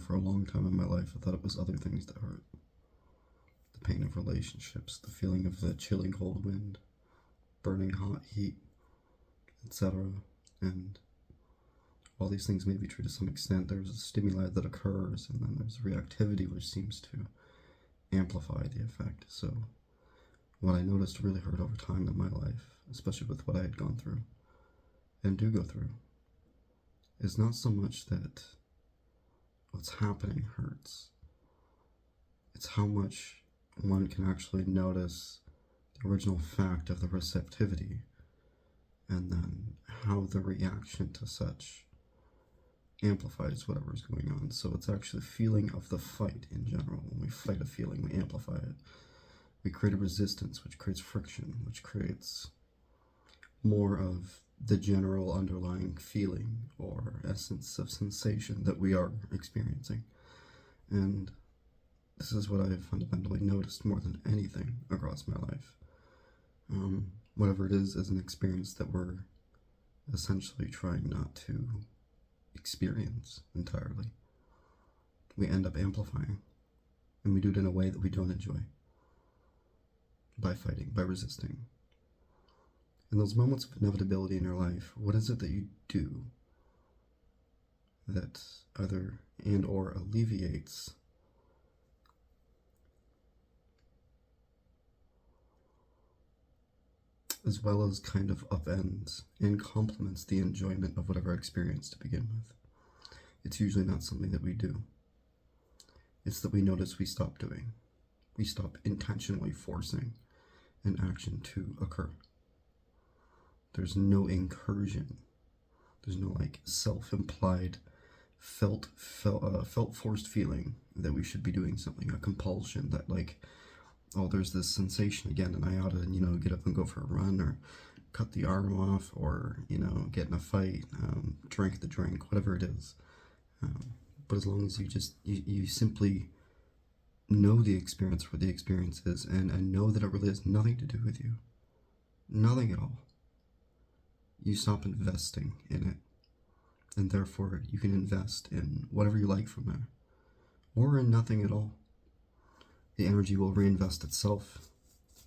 For a long time in my life, I thought it was other things that hurt. The pain of relationships, the feeling of the chilling cold wind, burning hot heat, etc. And while these things may be true to some extent, there's a stimuli that occurs, and then there's reactivity which seems to amplify the effect. So what I noticed really hurt over time in my life, especially with what I had gone through, and do go through, is not so much that what's happening hurts. It's how much one can actually notice the original fact of the receptivity, and then how the reaction to such amplifies whatever's going on. So it's actually the feeling of the fight in general. When we fight a feeling, we amplify it. We create a resistance, which creates friction, which creates more of the general underlying feeling or essence of sensation that we are experiencing. And this is what I've fundamentally noticed more than anything across my life. Whatever it is an experience that we're essentially trying not to experience entirely. We end up amplifying, and we do it in a way that we don't enjoy. By fighting, by resisting. In those moments of inevitability in your life, what is it that you do that either and or alleviates as well as kind of upends and complements the enjoyment of whatever experience to begin with? It's usually not something that we do. It's that we notice we stop doing. We stop intentionally forcing an action to occur. There's no incursion. There's no self-implied felt forced feeling that we should be doing something, a compulsion that there's this sensation again and I ought to, get up and go for a run or cut the arm off or, get in a fight, drink the drink, whatever it is. But as long as you simply know the experience for the experience is and know that it really has nothing to do with you. Nothing at all. You stop investing in it. And therefore you can invest in whatever you like from there. Or in nothing at all. The energy will reinvest itself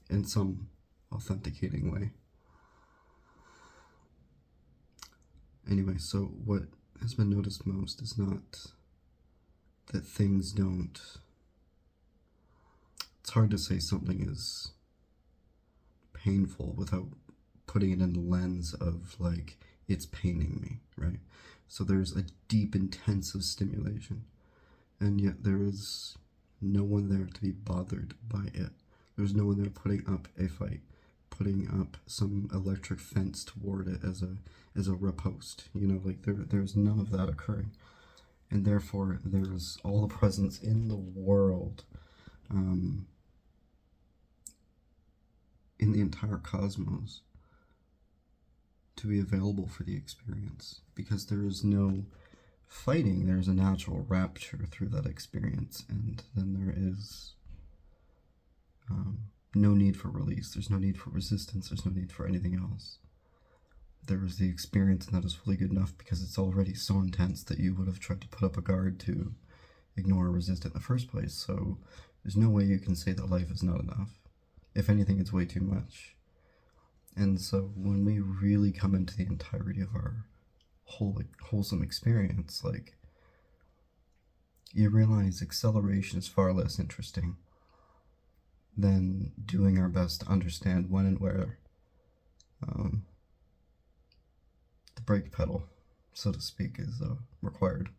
in some authenticating way. Anyway, so what has been noticed most is not that things don't... It's hard to say something is painful without putting it in the lens of it's paining me, right? So there's a deep, intensive stimulation, and yet there is no one there to be bothered by it. There's no one there putting up a fight, putting up some electric fence toward it as a riposte. There's none of that occurring, and therefore there's all the presence in the world, in the entire cosmos, to be available for the experience, because there is no fighting. There's a natural rapture through that experience, and then there is no need for release. There's no need for resistance. There's no need for anything else. There is the experience, and that is fully good enough because it's already so intense that you would have tried to put up a guard to ignore or resist it in the first place. So there's no way you can say that life is not enough. If anything, it's way too much. And so when we really come into the entirety of our wholesome experience, you realize acceleration is far less interesting than doing our best to understand when and where the brake pedal, so to speak, is required.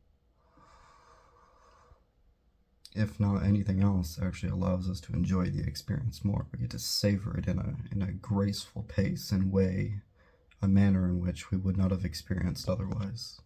If not anything else, actually allows us to enjoy the experience more. We get to savor it in a graceful pace and way, a manner in which we would not have experienced otherwise.